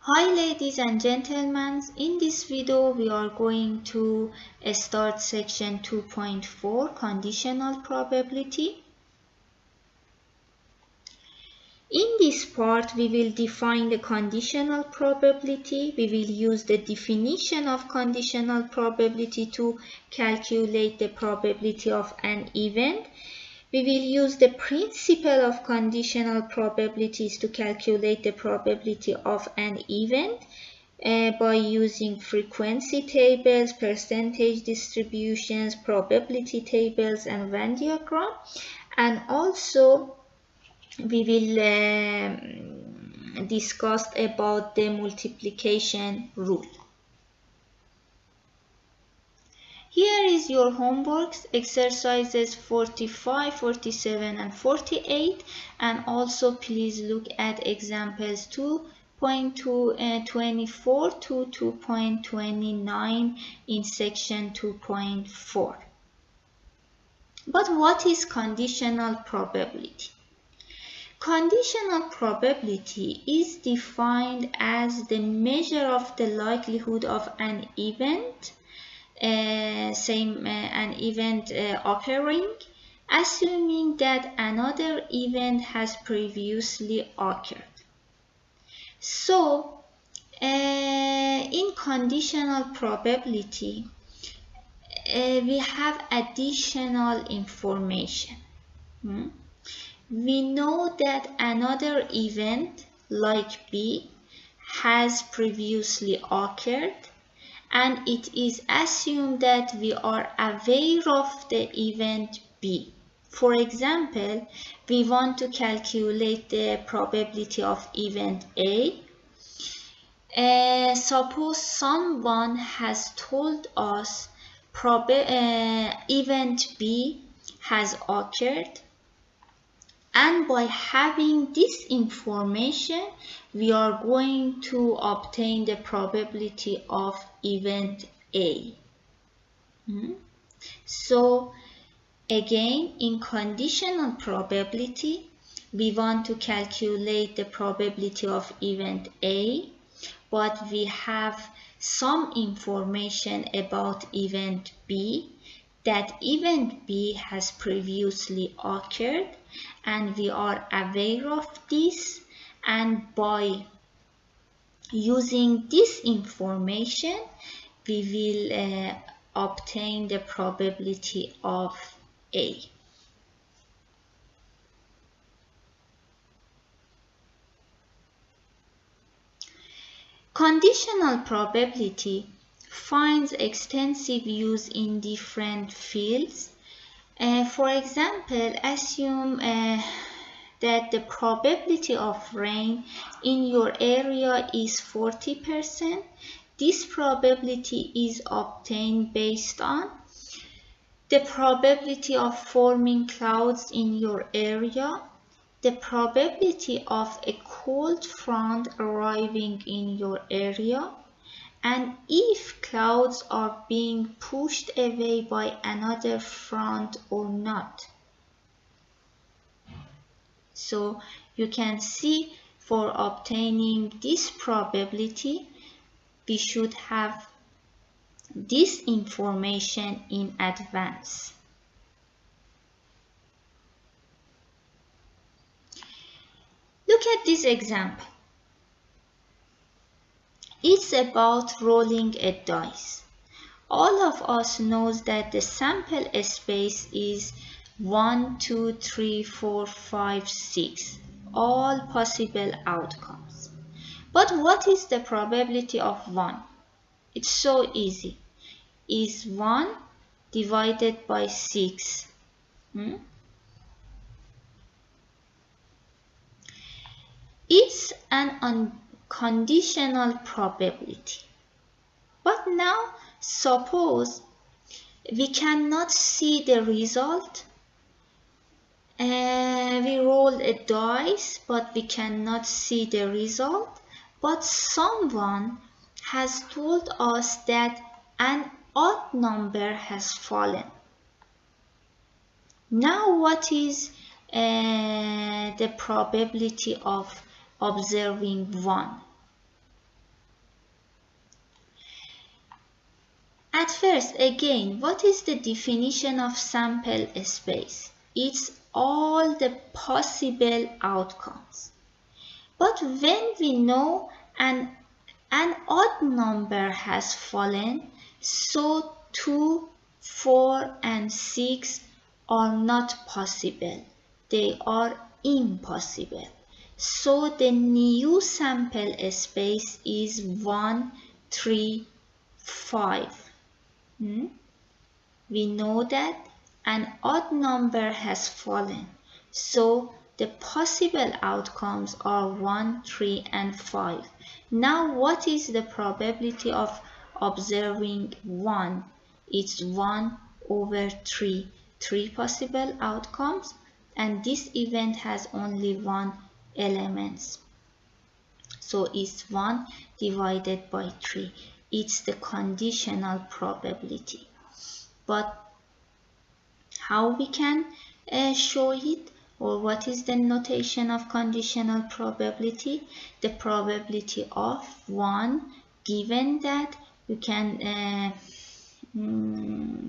Hi ladies and gentlemen, in this video we are going to start section 2.4 conditional probability. In this part we will define the conditional probability. We will use the definition of conditional probability to calculate the probability of an event. We will use the principle of conditional probabilities to calculate the probability of an event by using frequency tables, percentage distributions, probability tables, and Venn diagram. And also we will discuss about the multiplication rule. Here is your homeworks, exercises 45, 47 and 48, and also please look at examples 2.24 to 2.29 in section 2.4. But what is conditional probability? Conditional probability is defined as the measure of the likelihood of an event occurring, assuming that another event has previously occurred. So, in conditional probability, we have additional information. We know that another event, like B, has previously occurred, and it is assumed that we are aware of the event B. For example, we want to calculate the probability of event A. Suppose someone has told us event B has occurred, and by having this information, we are going to obtain the probability of event A. So again, in conditional probability, we want to calculate the probability of event A, but we have some information about event B, that event B has previously occurred, and we are aware of this, and by using this information we will obtain the probability of A. Conditional probability finds extensive use in different fields. For example, assume that the probability of rain in your area is 40%. This probability is obtained based on the probability of forming clouds in your area, the probability of a cold front arriving in your area, and if clouds are being pushed away by another front or not. So you can see, for obtaining this probability, we should have this information in advance. Look at this example. It's about rolling a dice. All of us knows that the sample space is 1, 2, 3, 4, 5, 6, all possible outcomes. But what is the probability of 1? It's so easy. Is 1 divided by 6. It's an unconditional probability. But now suppose we cannot see the result. We roll a dice, but we cannot see the result. But someone has told us that an odd number has fallen. Now what is the probability of observing 1? first, again, what is the definition of sample space? It's all the possible outcomes. But when we know an odd number has fallen, so 2, 4, and 6 are not possible. They are impossible. So the new sample space is 1, 3, 5. We know that an odd number has fallen. So the possible outcomes are 1, 3, and 5. Now what is the probability of observing 1? It's 1 over 3. 3 possible outcomes, and this event has only 1 element. So it's 1 divided by 3. It's the conditional probability. But how we can show it, or what is the notation of conditional probability? The probability of 1 given that, you can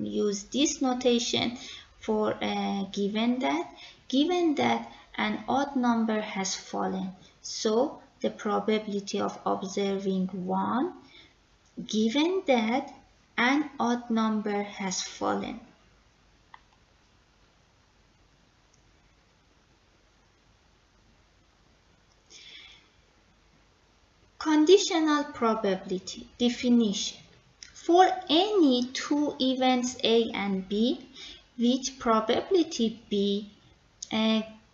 use this notation for given that an odd number has fallen. So the probability of observing 1 given that an odd number has fallen. Conditional probability definition. For any two events A and B with probability B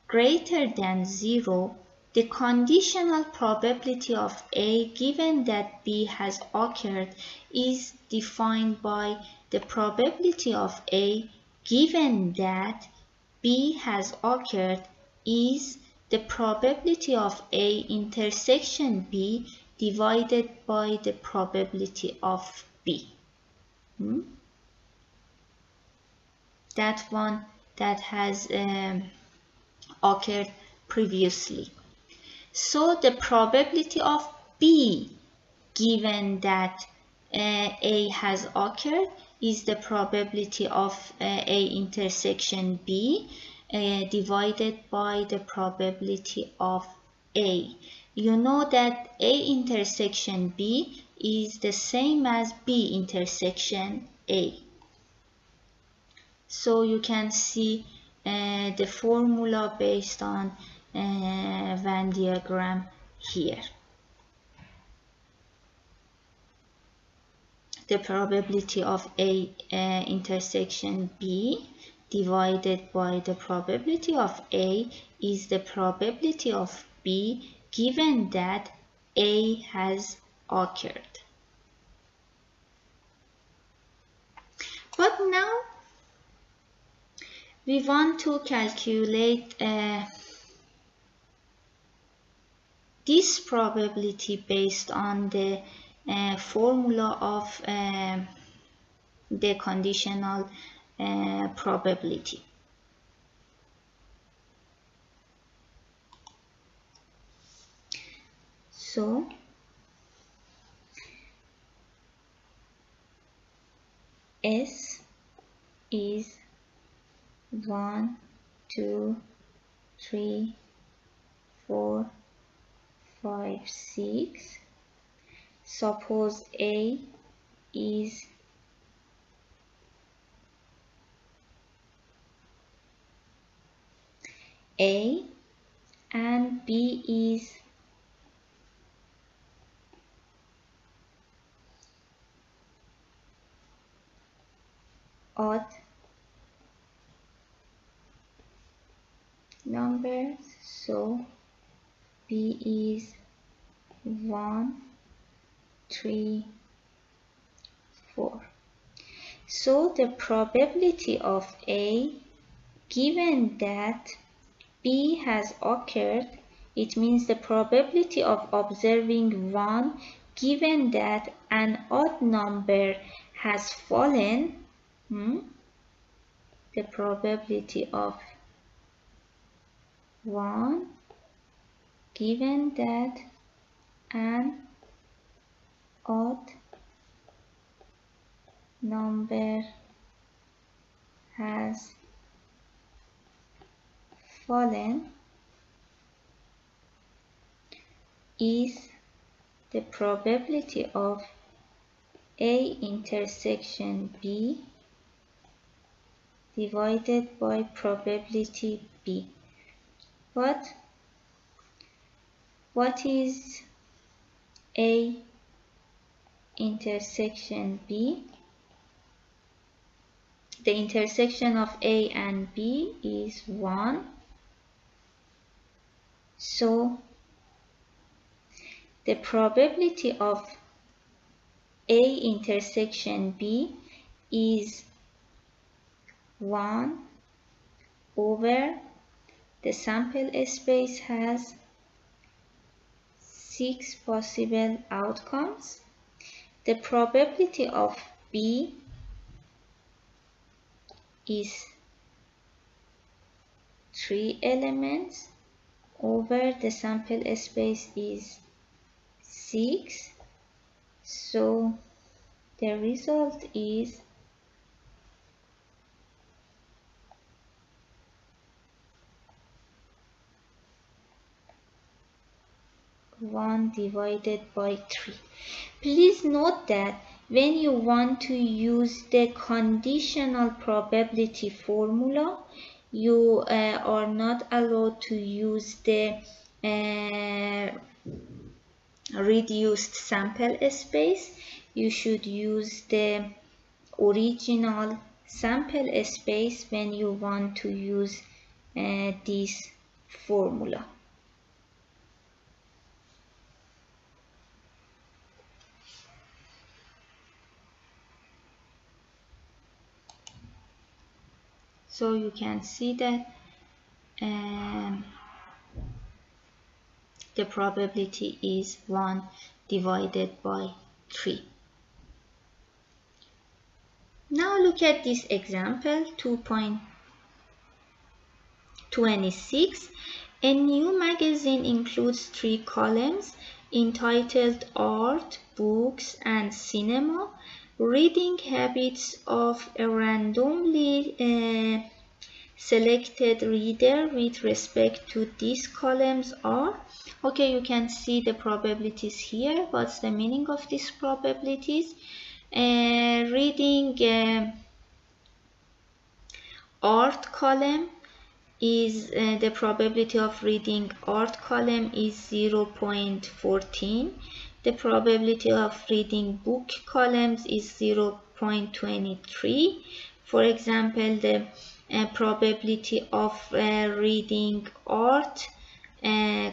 greater than 0, the conditional probability of A given that B has occurred is defined by the probability of A given that B has occurred is the probability of A intersection B divided by the probability of B. That one that has occurred previously. So the probability of B given that A has occurred is the probability of A intersection B divided by the probability of A. You know that A intersection B is the same as B intersection A. So you can see the formula based on Venn diagram here. The probability of A intersection B divided by the probability of A is the probability of B given that A has occurred. But now we want to calculate this probability based on the formula of the conditional probability. So S is 1, 2, 3, 4, 5, 6. Suppose A is A and B is odd numbers, so B is 1, 3, 4. So the probability of A given that B has occurred, it means the probability of observing 1 given that an odd number has fallen, the probability of 1 given that an odd number has fallen is the probability of A intersection B divided by probability B. What is A intersection B? The intersection of A and B is 1. So the probability of A intersection B is 1 over the sample space has 6 possible outcomes. The probability of B is 3 elements over the sample space is 6. So the result is 1 divided by 3. Please note that when you want to use the conditional probability formula, you are not allowed to use the reduced sample space. You should use the original sample space when you want to use this formula. So you can see that the probability is 1 divided by 3. Now look at this example 2.26. A new magazine includes 3 columns entitled Art, Books, and Cinema. Reading habits of a randomly selected reader with respect to these columns are. Okay, you can see the probabilities here. What's the meaning of these probabilities? Reading art column is the probability of reading art column is 0.14. The probability of reading book columns is 0.23. For example, the probability of reading art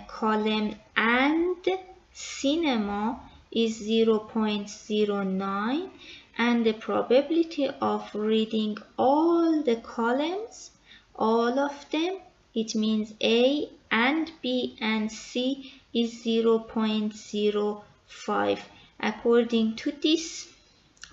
column and cinema is 0.09, and the probability of reading all the columns, all of them, it means A and B and C, is 0.05. According to these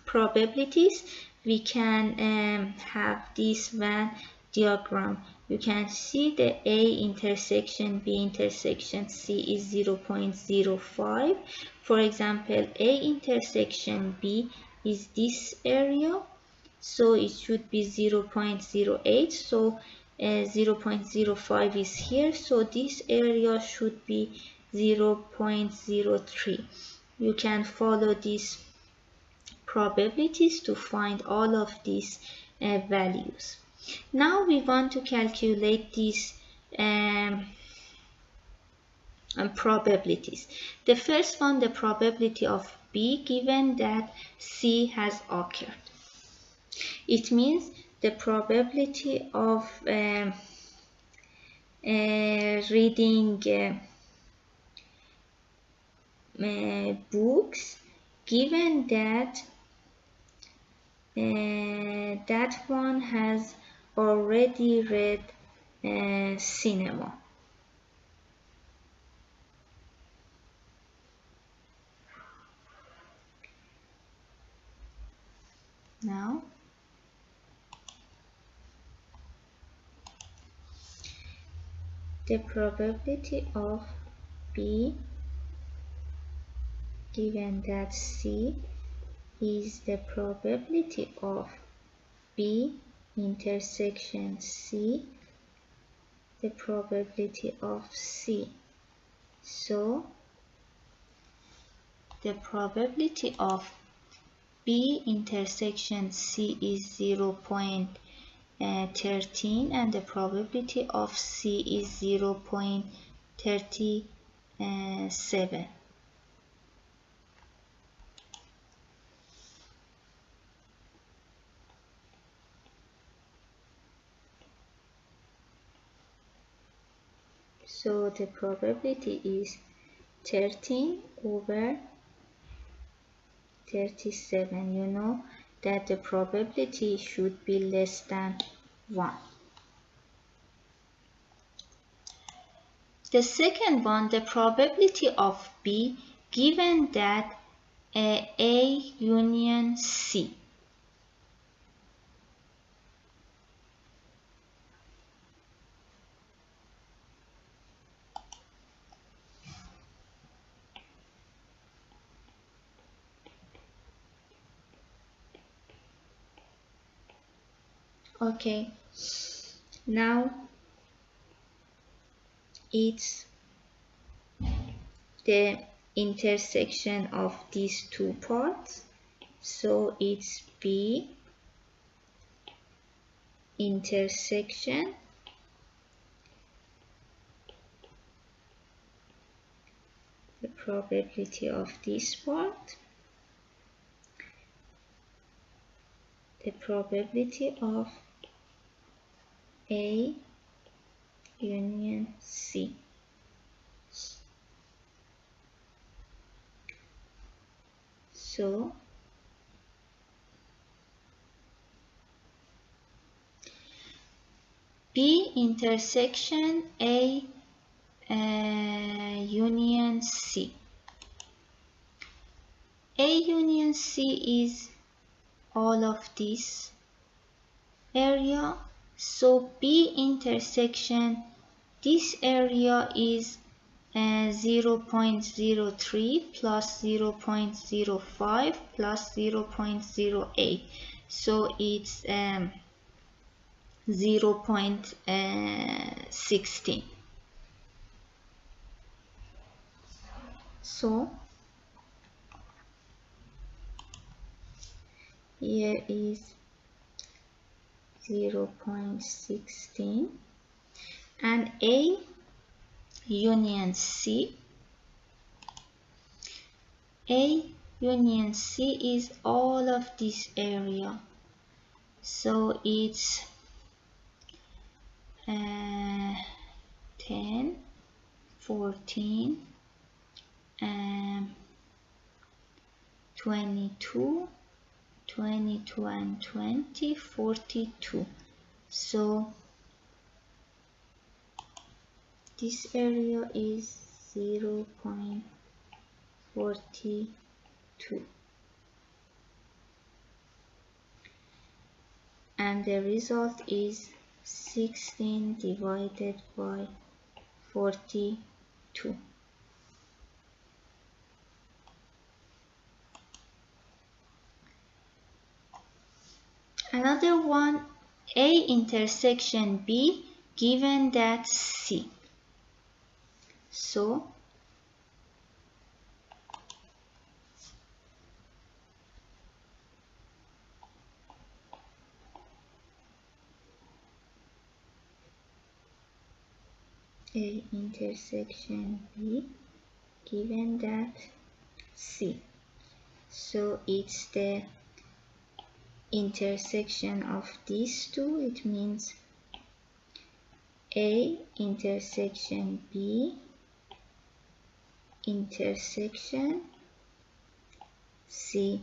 probabilities, we can have this Venn diagram. You can see the A intersection B intersection C is 0.05. For example, A intersection B is this area, so it should be 0.08. So 0.05 is here, so this area should be 0.03. You can follow these probabilities to find all of these values. Now we want to calculate these probabilities. The first one, the probability of B given that C has occurred. It means the probability of reading books given that that one has already read cinema. Now the probability of B given that C is the probability of B intersection C, the probability of C. So the probability of B intersection C is 0.13 and the probability of C is 0.37. So the probability is 13 over 37. You know that the probability should be less than 1. The second one, the probability of B given that A union C. Okay, now it's the intersection of these two parts. So it's B intersection the probability of this part, the probability of A union C. So B intersection A union C. A union C is all of this area. So B intersection this area is 0.03 plus 0.05 plus 0.08. So it's 0.16. So here is 0.16 and A union C. A union C is all of this area. So it's 10, 14, 22, 22 and 20, 42. So this area is 0.42 and the result is 16 divided by 42. Another one, A intersection B given that C. So A intersection B given that C. So it's the intersection of these two. It means A intersection B intersection C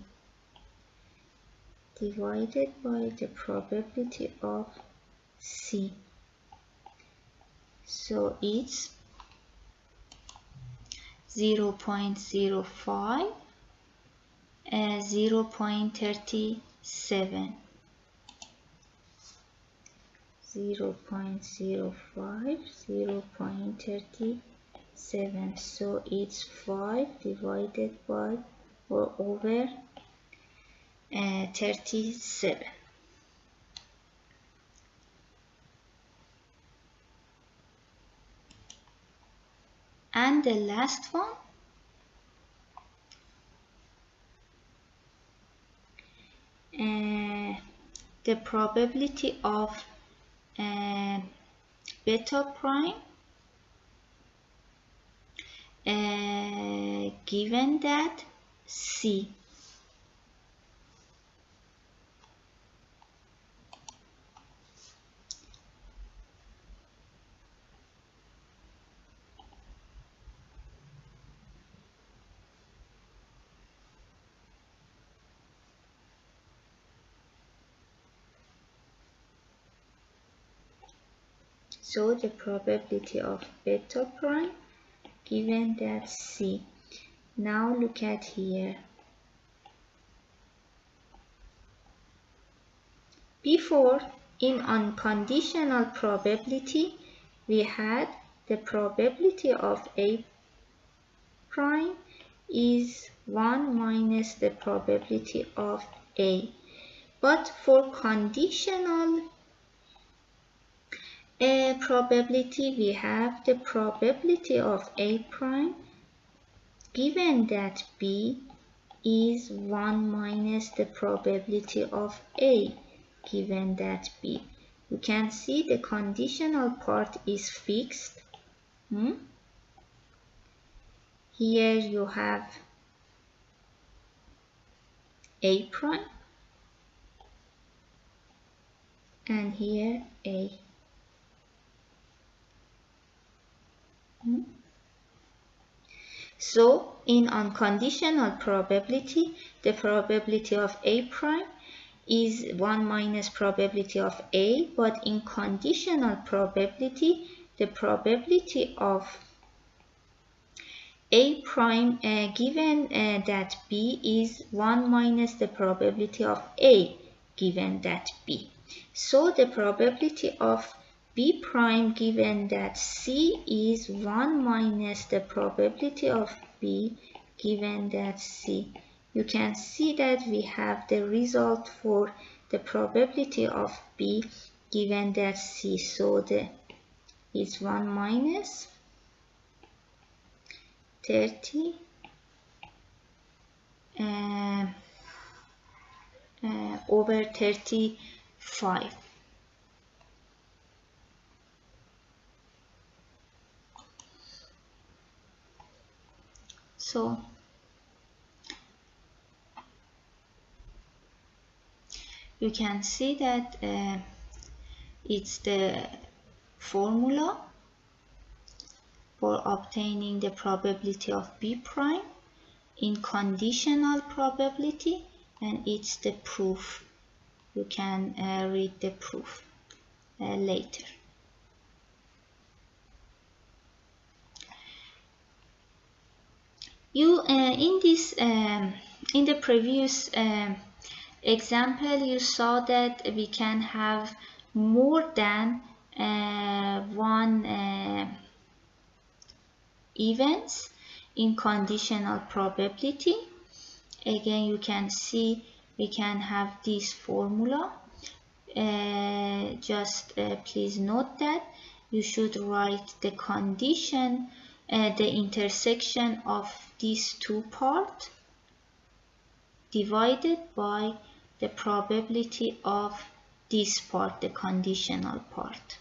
divided by the probability of C. So it's 0.05, 0.37, 0.05, 0.37. So it's 5 divided by or over 37. And the last one, the probability of beta prime given that C. So the probability of beta prime given that C. Now look at here. Before, in unconditional probability, we had the probability of A prime is 1 minus the probability of A. But for conditional probability, we have the probability of A prime given that B is 1 minus the probability of A given that B. You can see the conditional part is fixed. Here you have A prime and here A. So in unconditional probability, the probability of A prime is 1 minus probability of A, but in conditional probability, the probability of A prime given that B is 1 minus the probability of A given that B. So the probability of B prime given that C is 1 minus the probability of B given that C. You can see that we have the result for the probability of B given that C. So the is 1 minus 30 over 35. So you can see that it's the formula for obtaining the probability of B prime in conditional probability, and it's the proof. You can read the proof later. You in the previous example, you saw that we can have more than one events in conditional probability. Again, you can see we can have this formula. Please note that you should write the condition, the intersection of these two parts divided by the probability of this part, the conditional part.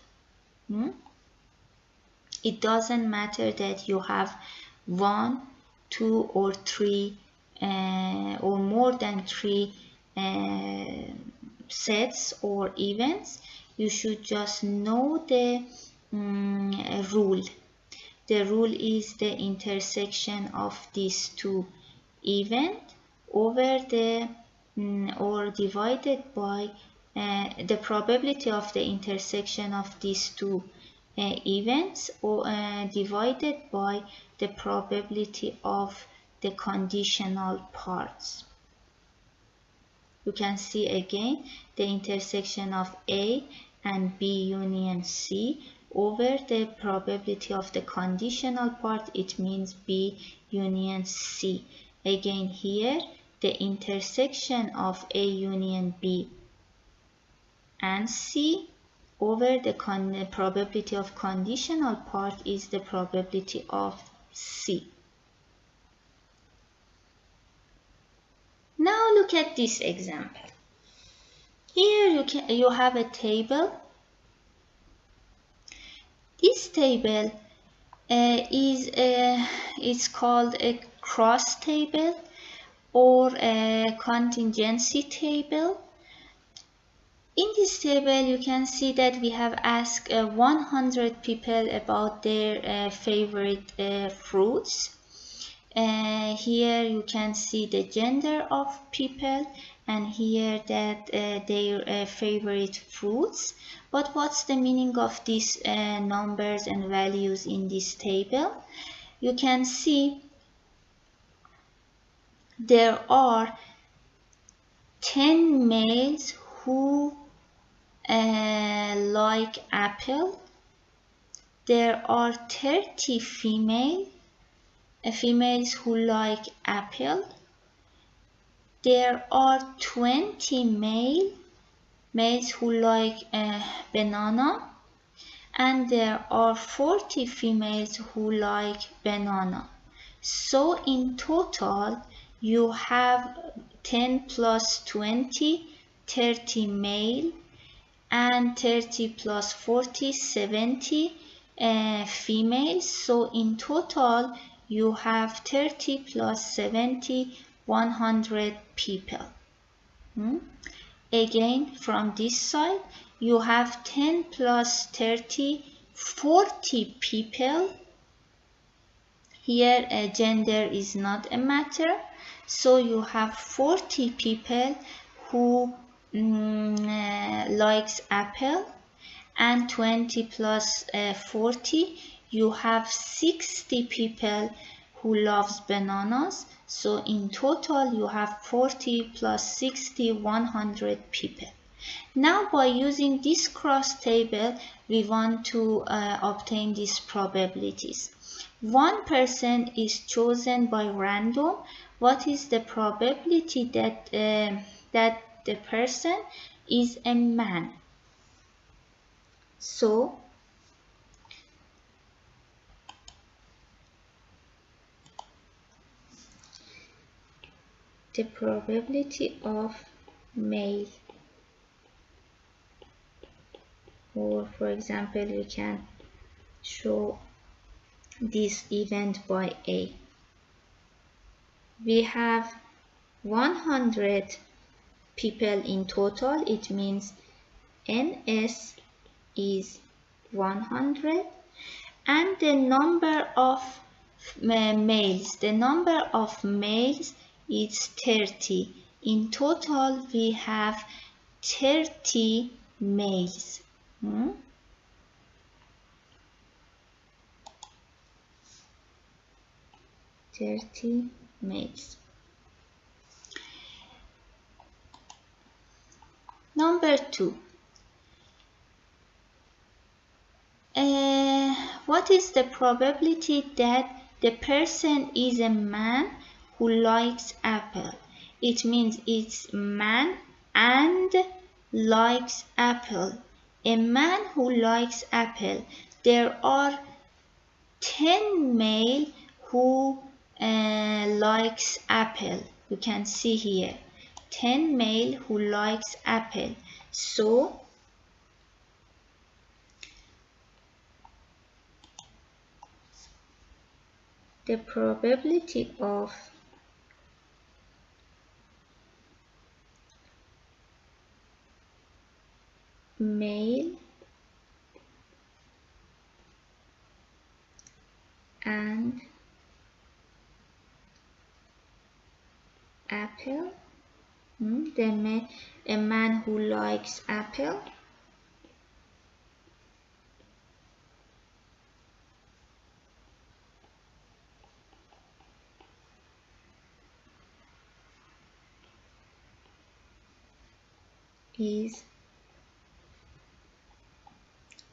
It doesn't matter that you have 1, 2, or 3 or more than 3 sets or events. You should just know the rule. The rule is the intersection of these two events over the or divided by the probability of the intersection of these two events, or divided by the probability of the conditional parts. You can see again the intersection of A and B union C over the probability of the conditional part. It means B union C. Again here the intersection of A union B and C over the probability of conditional part is the probability of C. Now look at this example. Here you have a table. This table is called a cross table or a contingency table. In this table, you can see that we have asked 100 people about their favorite fruits. Here you can see the gender of people and here that their favorite fruits. But what's the meaning of these numbers and values in this table? You can see there are 10 males who like apple. There are 30 females who like apple. There are 20 males who like banana, and there are 40 females who like banana. So in total you have 10 plus 20, 30 male, and 30 plus 40, 70 females. So in total you have 30 plus 70, 100 people. Again, from this side you have 10 plus 30, 40 people. Here gender is not a matter, so you have 40 people who likes apple, and 20 plus 40 you have 60 people who loves bananas. So in total you have 40 plus 60, 100 people. Now by using this cross table we want to obtain these probabilities. One person is chosen by random. What is the probability that that the person is a man? So the probability of male, or for example we can show this event by A. We have 100 people in total. It means NS is 100, and the number of males is 30. In total we have 30 males. 30 males. Number 2. What is the probability that the person is a man who likes apple? It means it's man and likes apple. A man who likes apple. There are 10 male who likes apple. You can see here 10 male who likes apple. So the probability of male and apple, a man who likes apple, is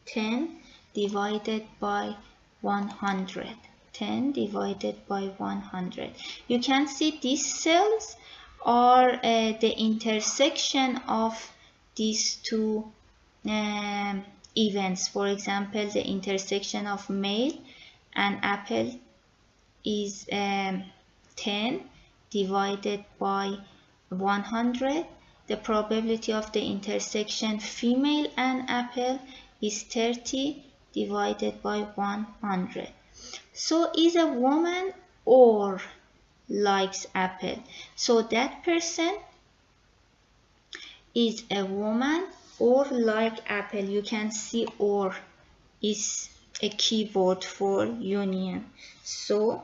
10 divided by 100. 10 divided by 100. You can see these cells are the intersection of these two events. For example, the intersection of male and apple is 10 divided by 100. The probability of the intersection female and apple is 30 divided by 100. So is a woman or likes apple. So that person is a woman or like apple. You can see or is a keyword for union. So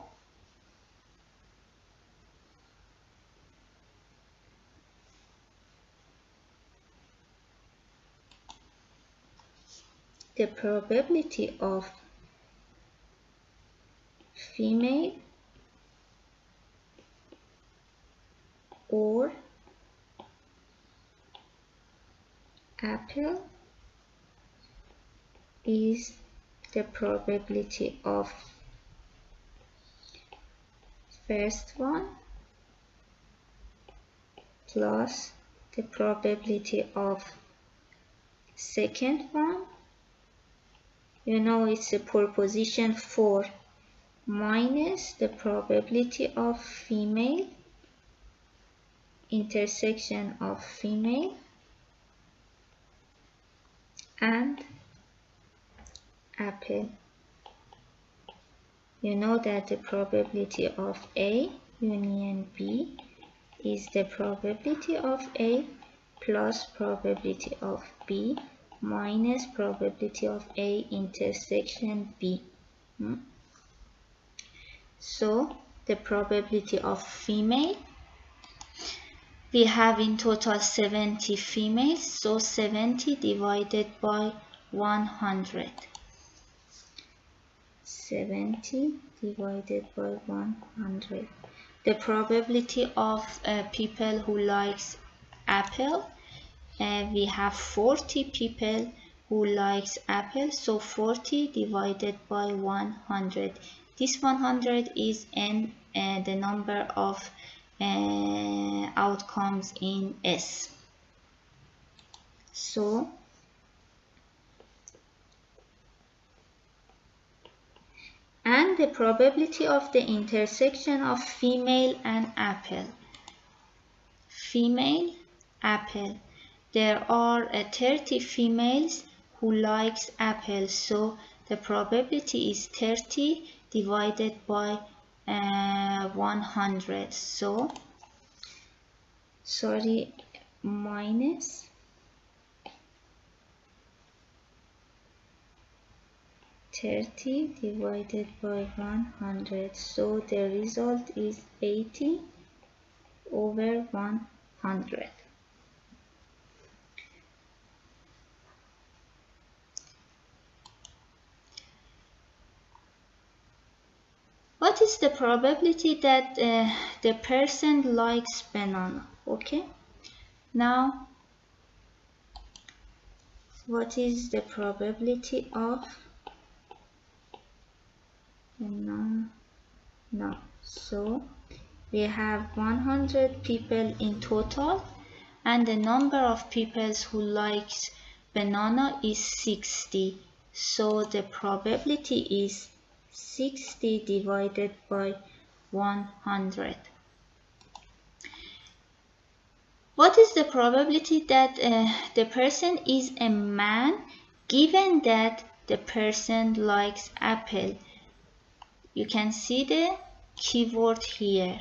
the probability of female or apple is the probability of first one plus the probability of second one. You know it's a proposition 4 minus the probability of female intersection of female and apple. You know that the probability of A union B is the probability of A plus probability of B minus probability of A intersection B. So the probability of female, we have in total 70 females, so 70 divided by 100. 70 divided by 100. The probability of people who likes apple, we have 40 people who likes apple, so 40 divided by 100. This 100 is in the number of outcomes in S. So and the probability of the intersection of female and apple. Female, apple. There are 30 females who likes apple, so the probability is 30 divided by 100. So, sorry, minus 30 divided by 100. So the result is 80 over 100. What is the probability that the person likes banana? Okay. Now, what is the probability of banana? So we have 100 people in total, and the number of people who likes banana is 60. So the probability is 60 divided by 100. What is the probability that the person is a man given that the person likes apple? You can see the keyword here.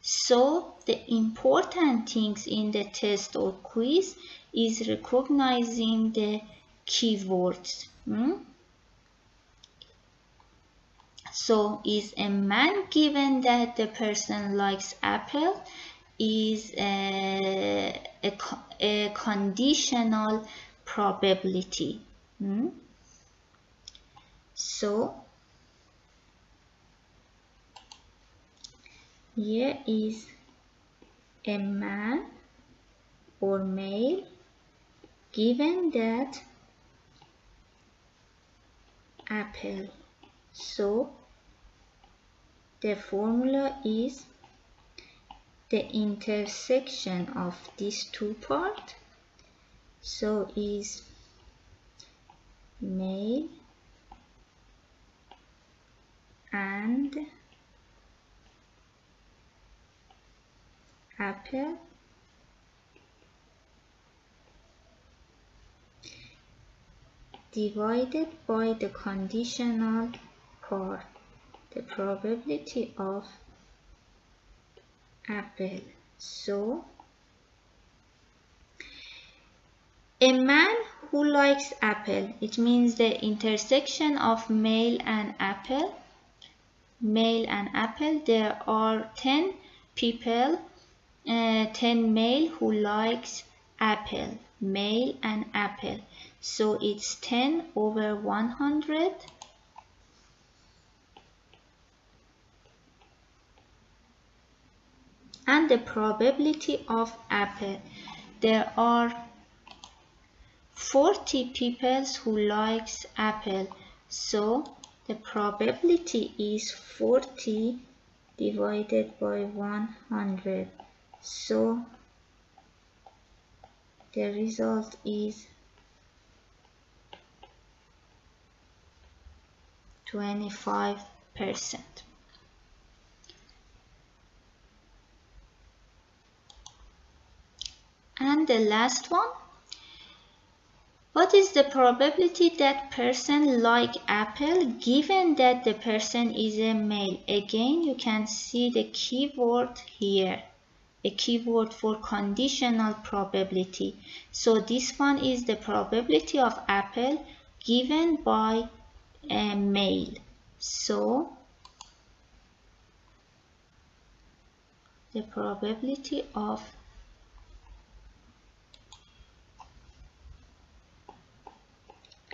So the important things in the test or quiz is recognizing the keywords. So is a man given that the person likes apple is a conditional probability. So here is a man or male given that apple. So the formula is the intersection of these two parts, so is male and apple divided by the conditional part, the probability of apple. So a man who likes apple, it means the intersection of male and apple. There are 10 people, 10 male who likes apple, male and apple. So it's 10 over 100. And the probability of apple, there are 40 people who likes apple, so the probability is 40 divided by 100, so the result is 25%. And the last one, what is the probability that person like apple given that the person is a male? Again, you can see the keyword here, a keyword for conditional probability. So this one is the probability of apple given by a male. So the probability of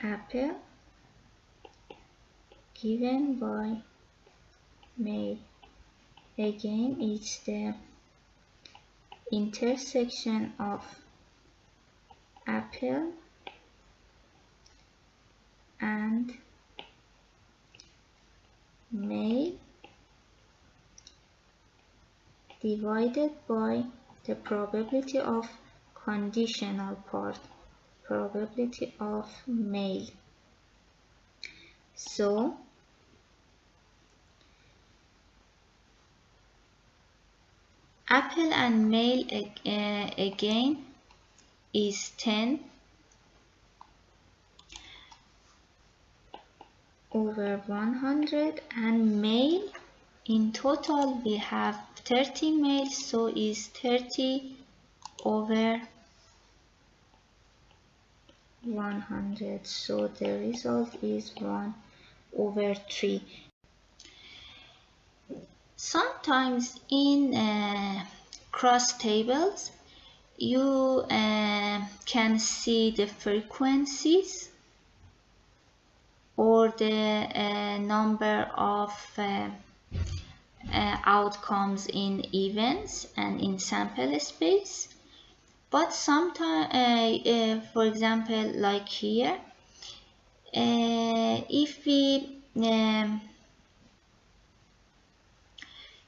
apple given by male, again it's the intersection of apple and male divided by the probability of conditional part, probability of male. So apple and male again is 10 over 100, and male in total we have 30 males, so is 30 over 100, so the result is 1/3. Sometimes in cross tables you can see the frequencies or the number of outcomes in events and in sample space. But sometimes, for example, like here, if we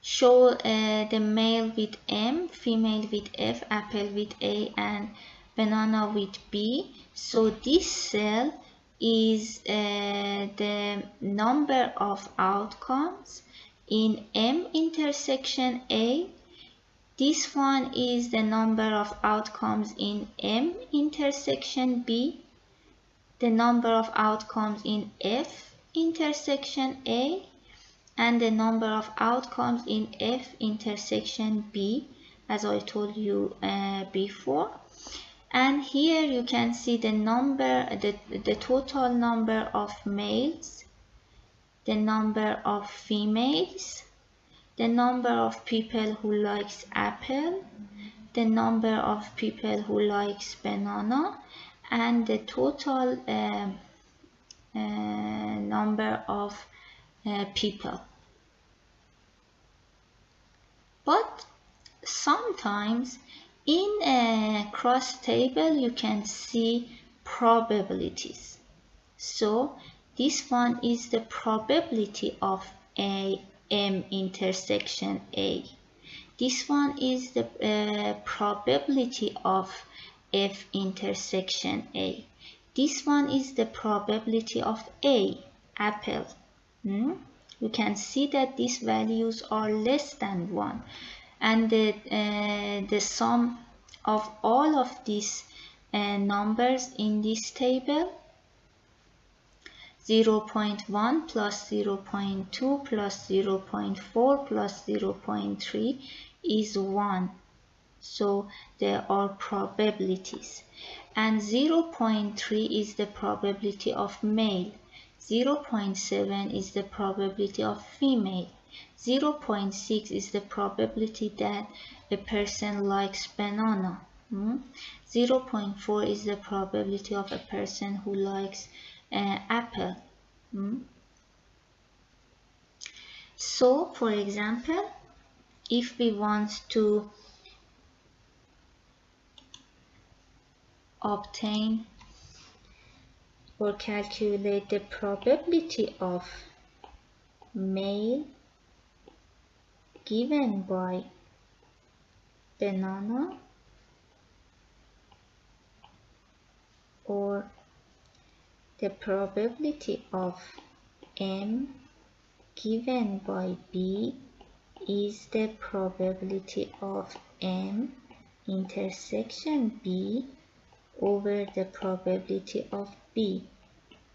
show the male with M, female with F, apple with A, and banana with B, so this cell is the number of outcomes in M intersection A. This one is the number of outcomes in M intersection B, the number of outcomes in F intersection A, and the number of outcomes in F intersection B, as I told you before. And here you can see the number, the total number of males, the number of females, the number of people who likes apple, the number of people who likes banana, and the total number of people. But sometimes in a cross table you can see probabilities. So this one is the probability of a M intersection A. This one is the probability of F intersection A. This one is the probability of A, apple. You can see that these values are less than 1. And the sum of all of these numbers in this table, 0.1 plus 0.2 plus 0.4 plus 0.3 is 1. So there are probabilities. And 0.3 is the probability of male. 0.7 is the probability of female. 0.6 is the probability that a person likes banana. 0.4 is the probability of a person who likes apple. So, for example, if we want to obtain or calculate the probability of male given by banana, or the probability of M given by B is the probability of M intersection B over the probability of B.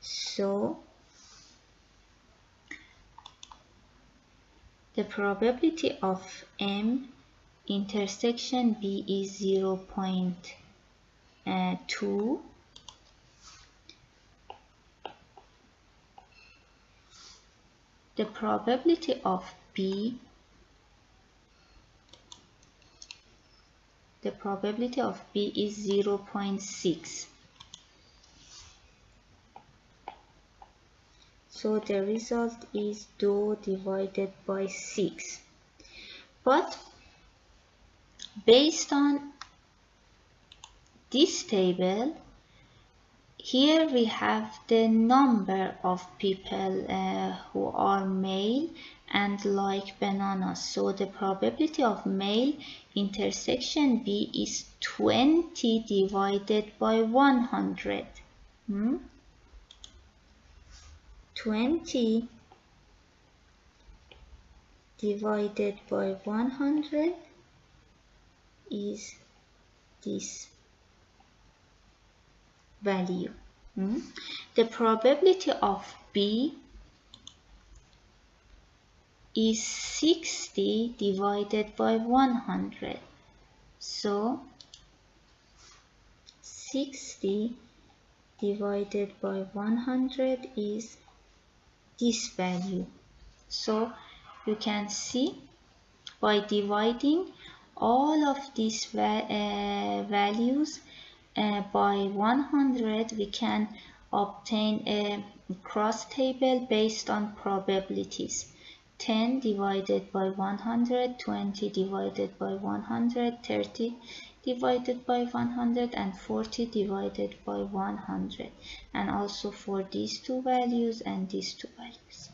So the probability of M intersection B is 0.2. The probability of B is 0.6. So the result is dou divided by 6. But based on this table, here we have the number of people who are male and like bananas. So the probability of male intersection B is 20 divided by 100. 20 divided by 100 is this value. The probability of B is 60 divided by 100. So 60 divided by 100 is this value. So you can see by dividing all of these values by 100, we can obtain a cross table based on probabilities. 10 divided by 100, 20 divided by 100, 30 divided by 100, and 40 divided by 100. And also for these two values and these two values.